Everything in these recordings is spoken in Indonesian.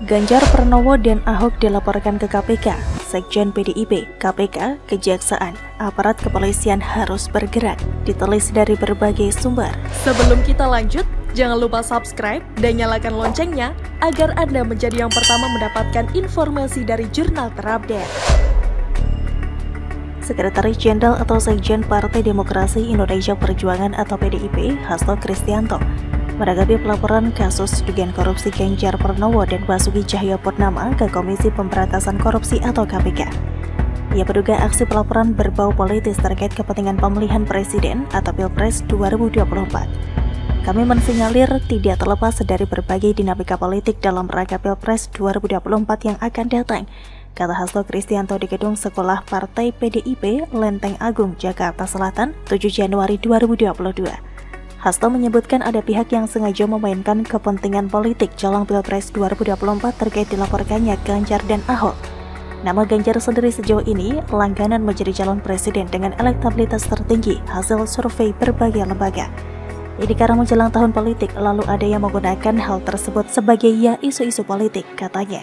Ganjar Pranowo dan Ahok dilaporkan ke KPK, Sekjen PDIP, KPK, Kejaksaan, aparat kepolisian harus bergerak, ditulis dari berbagai sumber. Sebelum kita lanjut, jangan lupa subscribe dan nyalakan loncengnya agar Anda menjadi yang pertama mendapatkan informasi dari jurnal terupdate. Sekretaris Jenderal atau Sekjen Partai Demokrasi Indonesia Perjuangan atau PDIP, Hasto Kristianto, menanggapi pelaporan kasus dugaan korupsi Ganjar Pranowo dan Basuki Cahayapurnama ke Komisi Pemberantasan Korupsi atau KPK. Ia menduga aksi pelaporan berbau politis terkait kepentingan pemilihan presiden atau Pilpres 2024. Kami mensinyalir tidak terlepas dari berbagai dinamika politik dalam rangka Pilpres 2024 yang akan datang, kata Hasto Kristianto di gedung sekolah Partai PDIP Lenteng Agung, Jakarta Selatan, 7 Januari 2022. Hasto menyebutkan ada pihak yang sengaja memainkan kepentingan politik jelang Pilpres 2024 terkait dilaporkannya Ganjar dan Ahok. Nama Ganjar sendiri sejauh ini langganan menjadi calon presiden dengan elektabilitas tertinggi hasil survei berbagai lembaga. Ini karena menjelang tahun politik, lalu ada yang menggunakan hal tersebut sebagai isu-isu politik, katanya.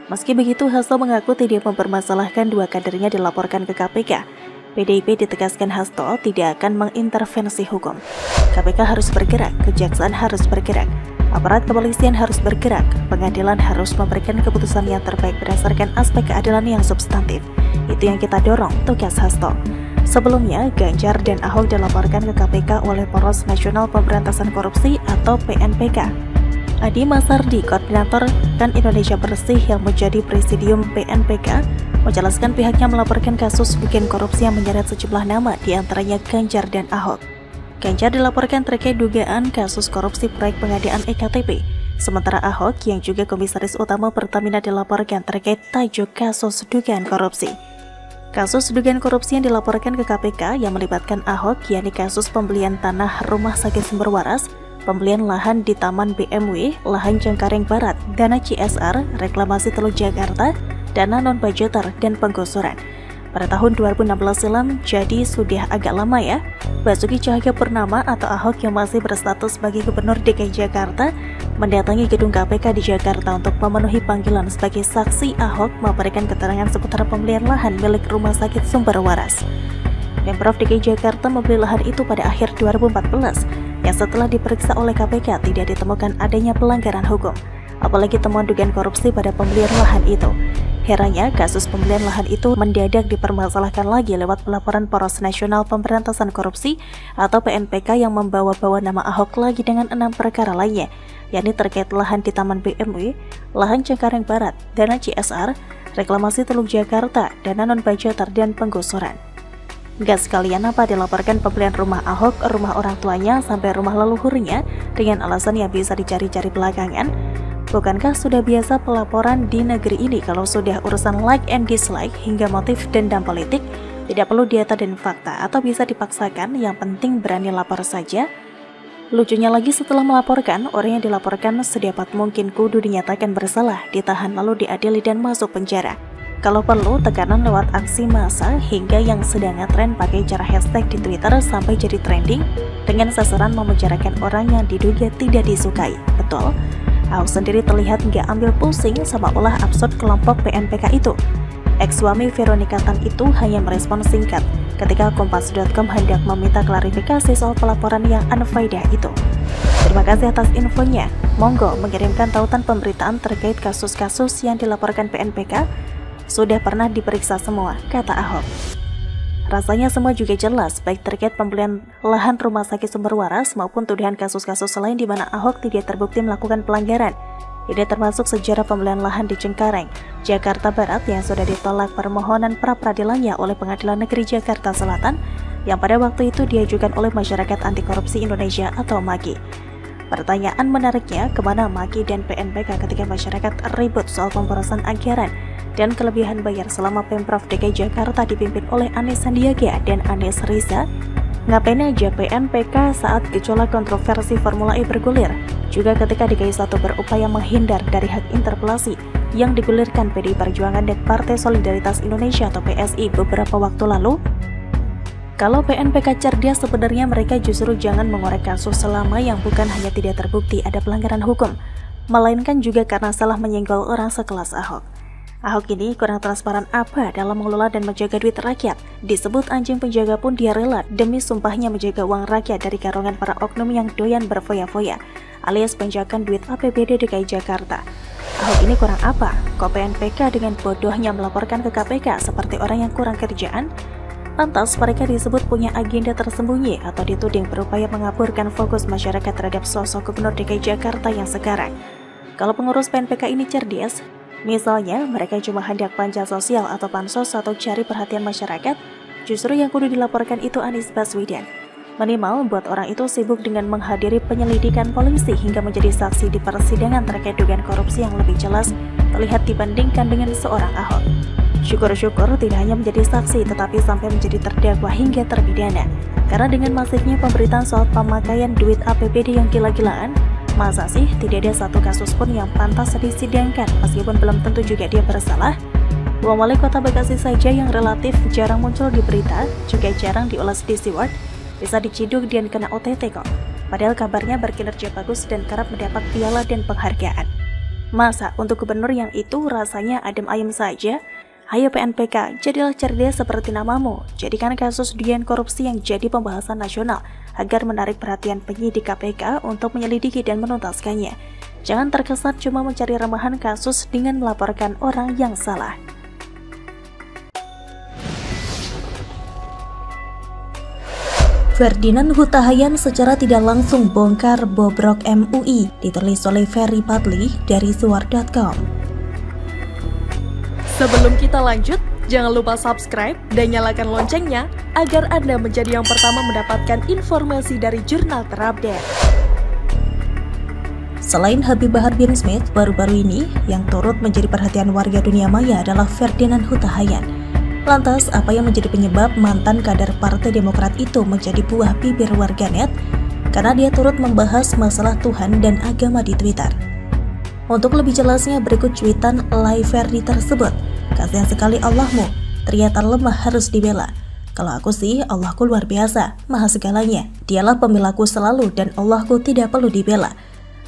Meski begitu, Hasto mengaku tidak mempermasalahkan dua kadernya dilaporkan ke KPK. PDIP ditegaskan Hasto tidak akan mengintervensi hukum. KPK harus bergerak, Kejaksaan harus bergerak, aparat kepolisian harus bergerak, pengadilan harus memberikan keputusan yang terbaik berdasarkan aspek keadilan yang substantif. Itu yang kita dorong, tugas Hasto. Sebelumnya, Ganjar dan Ahok dilaporkan ke KPK oleh Poros Nasional Pemberantasan Korupsi atau PNPK. Adi Masardi, koordinator Kan Indonesia Bersih yang menjadi presidium PNPK, menjelaskan pihaknya melaporkan kasus dugaan korupsi yang menyeret sejumlah nama, diantaranya Ganjar dan Ahok. Ganjar dilaporkan terkait dugaan kasus korupsi proyek pengadaan EKTP, sementara Ahok yang juga komisaris utama Pertamina dilaporkan terkait tajuk kasus dugaan korupsi. Kasus dugaan korupsi yang dilaporkan ke KPK yang melibatkan Ahok yakni kasus pembelian tanah Rumah Sakit Sumber Waras, pembelian lahan di Taman BMW, lahan Cengkareng Barat, dana CSR, reklamasi Teluk Jakarta, dana non-budgeter, dan penggusuran. Pada tahun 2016 silam, jadi sudah agak lama ya, Basuki Cahayapurnama atau Ahok yang masih berstatus sebagai Gubernur DKI Jakarta mendatangi gedung KPK di Jakarta untuk memenuhi panggilan sebagai saksi. Ahok memberikan keterangan seputar pembelian lahan milik Rumah Sakit Sumber Waras. Pemprov DKI Jakarta membeli lahan itu pada akhir 2014, yang setelah diperiksa oleh KPK tidak ditemukan adanya pelanggaran hukum, apalagi temuan dugaan korupsi pada pembelian lahan itu. Herannya, kasus pembelian lahan itu mendadak dipermasalahkan lagi lewat pelaporan Poros Nasional Pemberantasan Korupsi atau PNPK yang membawa-bawa nama Ahok lagi dengan 6 perkara lainnya, yakni terkait lahan di Taman BMW, lahan Cengkareng Barat, dana CSR, reklamasi Teluk Jakarta, dana non-budgeter, dan penggusuran. Gak sekalian apa dilaporkan pembelian rumah Ahok, rumah orang tuanya, sampai rumah leluhurnya dengan alasan yang bisa dicari-cari belakangan. Bukankah sudah biasa pelaporan di negeri ini kalau sudah urusan like and dislike hingga motif dendam politik, tidak perlu data dan fakta atau bisa dipaksakan, yang penting berani lapor saja. Lucunya lagi, setelah melaporkan, orang yang dilaporkan sedapat mungkin kudu dinyatakan bersalah, ditahan lalu diadili dan masuk penjara. Kalau perlu, tekanan lewat aksi massa hingga yang sedang ngetren pakai cara hashtag di Twitter sampai jadi trending dengan sasaran memenjarakan orang yang diduga tidak disukai. Betul? Ahok sendiri terlihat nggak ambil pusing sama ulah absurd kelompok PNPK itu. Ex-suami Veronica Tan itu hanya merespon singkat ketika Kompas.com hendak meminta klarifikasi soal pelaporan yang unfaedah itu. Terima kasih atas infonya. Monggo mengirimkan tautan pemberitaan terkait kasus-kasus yang dilaporkan PNPK. Sudah pernah diperiksa semua, kata Ahok. Rasanya semua juga jelas, baik terkait pembelian lahan Rumah Sakit Sumber Waras maupun tuduhan kasus-kasus lain di mana Ahok tidak terbukti melakukan pelanggaran. Ini termasuk sejarah pembelian lahan di Cengkareng, Jakarta Barat yang sudah ditolak permohonan pra-peradilannya oleh Pengadilan Negeri Jakarta Selatan yang pada waktu itu diajukan oleh Masyarakat Anti Korupsi Indonesia atau MAKI. Pertanyaan menariknya, kemana MAKI dan PNPK ketika masyarakat ribut soal pemborosan anggaran dan kelebihan bayar selama Pemprov DKI Jakarta dipimpin oleh Anies Sandiaga dan Anies Riza? Ngapain aja PNPK saat gejolak kontroversi Formula E bergulir? Juga ketika DKI 1 berupaya menghindar dari hak interpelasi yang digulirkan PDI Perjuangan dan Partai Solidaritas Indonesia atau PSI beberapa waktu lalu? Kalau PNPK cerdas, sebenarnya mereka justru jangan mengorek kasus selama yang bukan hanya tidak terbukti ada pelanggaran hukum. melainkan juga karena salah menyenggol orang sekelas Ahok. Ahok ini kurang transparan apa dalam mengelola dan menjaga duit rakyat. Disebut anjing penjaga pun dia rela demi sumpahnya menjaga uang rakyat dari karongan para oknum yang doyan berfoya-foya, alias penjagaan duit APBD DKI Jakarta. Ahok ini kurang apa? Kok PNPK dengan bodohnya melaporkan ke KPK seperti orang yang kurang kerjaan? Lantas mereka disebut punya agenda tersembunyi atau dituding berupaya mengaburkan fokus masyarakat terhadap sosok Gubernur DKI Jakarta yang sekarang. Kalau pengurus PNPK ini cerdas, misalnya mereka cuma hendak panja sosial atau pansos atau cari perhatian masyarakat, justru yang kudu dilaporkan itu Anies Baswedan. Minimal buat orang itu sibuk dengan menghadiri penyelidikan polisi hingga menjadi saksi di persidangan terkait dugaan korupsi yang lebih jelas terlihat dibandingkan dengan seorang Ahok. Syukur-syukur tidak hanya menjadi saksi tetapi sampai menjadi terdakwa hingga terpidana. Karena dengan masifnya pemberitaan soal pemakaian duit APBD yang gila-gilaan, masa sih tidak ada satu kasus pun yang pantas disidangkan meskipun belum tentu juga dia bersalah? Uang wali kota Bekasi saja yang relatif jarang muncul di berita, juga jarang diulas di Steward, bisa diciduk dan kena OTT kok. Padahal kabarnya berkinerja bagus dan kerap mendapat piala dan penghargaan. Masa untuk gubernur yang itu rasanya adem ayem saja? Hayo PNPK, jadilah cerdas seperti namamu. Jadikan kasus dugaan korupsi yang jadi pembahasan nasional agar menarik perhatian penyidik KPK untuk menyelidiki dan menuntaskannya. Jangan terkesan cuma mencari remahan kasus dengan melaporkan orang yang salah. Ferdinand Hutahayan secara tidak langsung bongkar bobrok MUI, ditulis oleh Ferry Padli dari suar.com. Sebelum kita lanjut, jangan lupa subscribe dan nyalakan loncengnya agar Anda menjadi yang pertama mendapatkan informasi dari jurnal terupdate. Selain Habib Bahar bin Smith, baru-baru ini yang turut menjadi perhatian warga dunia maya adalah Ferdinand Hutahayan. Lantas, apa yang menjadi penyebab mantan kader Partai Demokrat itu menjadi buah bibir warganet? Karena dia turut membahas masalah Tuhan dan agama di Twitter. Untuk lebih jelasnya berikut cuitan live Ferdi tersebut. Kasihan sekali Allahmu, ternyata lemah harus dibela. Kalau aku sih, Allahku luar biasa, maha segalanya. Dialah pembelaku selalu dan Allahku tidak perlu dibela.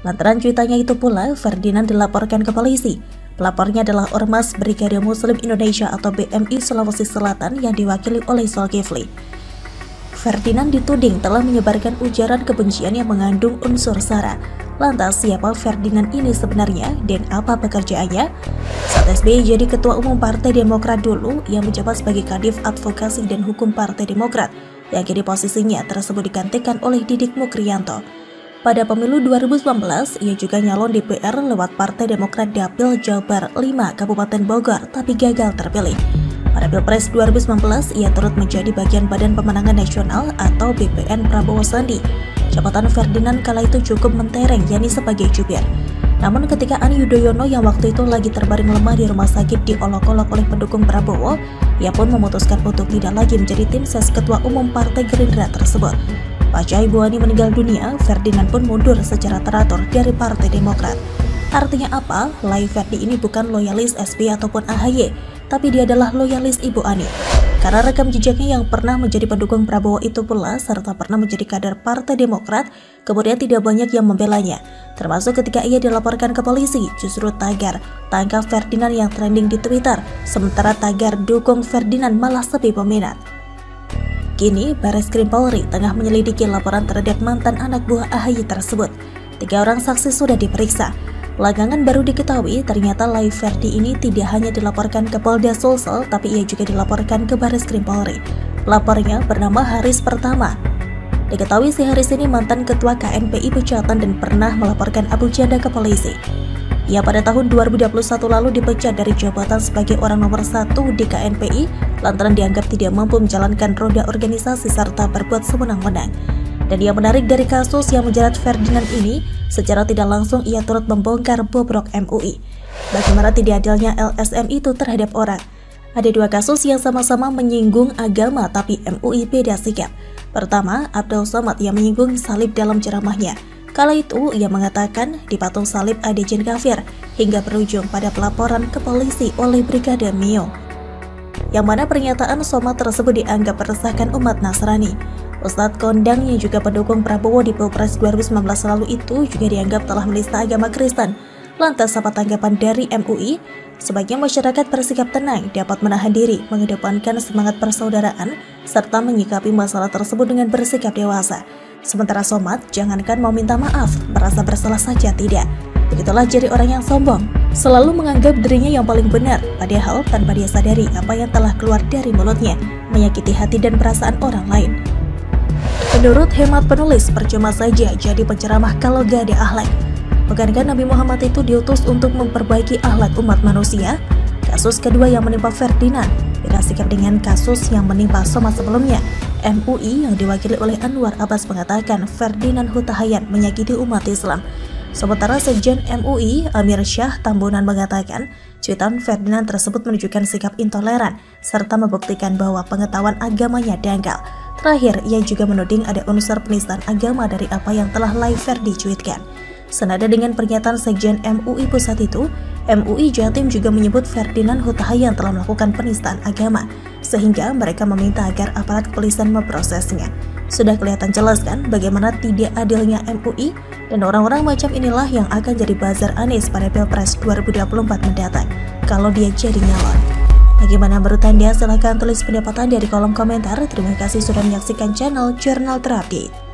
Lantaran cuitannya itu pula, Ferdinand dilaporkan ke polisi. Pelapornya adalah Ormas Brigade Muslim Indonesia atau BMI Sulawesi Selatan yang diwakili oleh Zulkifli. Ferdinand dituding telah menyebarkan ujaran kebencian yang mengandung unsur sara. Lantas siapa Ferdinand ini sebenarnya dan apa pekerjaannya? Saat SBY jadi Ketua Umum Partai Demokrat dulu, ia menjabat sebagai Kadif Advokasi dan Hukum Partai Demokrat, yang kini posisinya tersebut digantikan oleh Didik Mukriyanto. Pada pemilu 2019, ia juga nyalon DPR lewat Partai Demokrat Dapil Jabar 5 Kabupaten Bogor, tapi gagal terpilih. Pada Pilpres 2019, ia turut menjadi bagian Badan Pemenangan Nasional atau BPN Prabowo Sandi. Jabatan Ferdinand kala itu cukup mentereng, yakni sebagai jubir. Namun ketika Ani Yudhoyono yang waktu itu lagi terbaring lemah di rumah sakit diolok-olok oleh pendukung Prabowo, ia pun memutuskan untuk tidak lagi menjadi tim ses Ketua Umum Partai Gerindra tersebut. Pasca Ibu Ani meninggal dunia, Ferdinand pun mundur secara teratur dari Partai Demokrat. Artinya apa? Lai Ferdi ini bukan loyalis SBY ataupun AHY, tapi dia adalah loyalis Ibu Ani. Karena rekam jejaknya yang pernah menjadi pendukung Prabowo itu pula, serta pernah menjadi kader Partai Demokrat, kemudian tidak banyak yang membelanya. Termasuk ketika ia dilaporkan ke polisi, justru tagar "Tangkap Ferdinand" yang trending di Twitter, sementara tagar "Dukung Ferdinand" malah sepi peminat. Kini, Barreskrim Polri tengah menyelidiki laporan terhadap mantan anak buah AHY tersebut. 3 orang saksi sudah diperiksa. Belakangan baru diketahui ternyata Lai Ferdi ini tidak hanya dilaporkan ke Polda Sulsel, tapi ia juga dilaporkan ke Barreskrim Polri. Pelapornya bernama Haris Pertama. Diketahui si Haris ini mantan ketua KNPI Pejatan dan pernah melaporkan Abu Janda ke polisi. Ia pada tahun 2021 lalu dipecat dari jabatan sebagai orang nomor 1 di KNPI lantaran dianggap tidak mampu menjalankan roda organisasi serta berbuat sewenang-wenang. Dan yang menarik dari kasus yang menjerat Ferdinand ini, secara tidak langsung ia turut membongkar bobrok MUI. Bagaimana tidak adilnya LSM itu terhadap orang. Ada 2 kasus yang sama-sama menyinggung agama tapi MUI beda sikap. Pertama, Abdul Somad yang menyinggung salib dalam ceramahnya. Kala itu, ia mengatakan di patung salib ada jin kafir, hingga berujung pada pelaporan ke polisi oleh Brigade Mio. Yang mana pernyataan Somad tersebut dianggap meresahkan umat Nasrani. Ustadz kondang yang juga pendukung Prabowo di Pilpres 2019 lalu itu juga dianggap telah menista agama Kristen. Lantas apa tanggapan dari MUI? Sebaiknya masyarakat bersikap tenang, dapat menahan diri, mengedepankan semangat persaudaraan, serta menyikapi masalah tersebut dengan bersikap dewasa. Sementara Somad, jangankan mau minta maaf, merasa bersalah saja tidak. Begitulah jadi orang yang sombong, selalu menganggap dirinya yang paling benar, padahal tanpa dia sadari apa yang telah keluar dari mulutnya, menyakiti hati dan perasaan orang lain. Menurut hemat penulis, percuma saja jadi penceramah kalau gak ada akhlak. Bukankah Nabi Muhammad itu diutus untuk memperbaiki akhlak umat manusia? Kasus kedua yang menimpa Ferdinand beda sikap dengan kasus yang menimpa Somad sebelumnya. MUI yang diwakili oleh Anwar Abbas mengatakan Ferdinand Huta Heian menyakiti umat Islam. Sementara Sekjen MUI Amir Syah Tambunan mengatakan cuitan Ferdinand tersebut menunjukkan sikap intoleran serta membuktikan bahwa pengetahuan agamanya dangkal. Terakhir, ia juga menuding ada unsur penistaan agama dari apa yang telah live Ferdi cuitkan. Senada dengan pernyataan Sekjen MUI Pusat itu, MUI Jatim juga menyebut Ferdinand Huta Heian telah melakukan penistaan agama, sehingga mereka meminta agar aparat kepolisian memprosesnya. Sudah kelihatan jelas kan bagaimana tidak adilnya MUI, dan orang-orang macam inilah yang akan jadi buzzer Anies pada Pilpres 2024 mendatang, kalau dia jadi nyalon. Bagaimana menurut Anda? Silahkan tulis pendapat Anda di kolom komentar. Terima kasih sudah menyaksikan channel Jurnal Terupdate.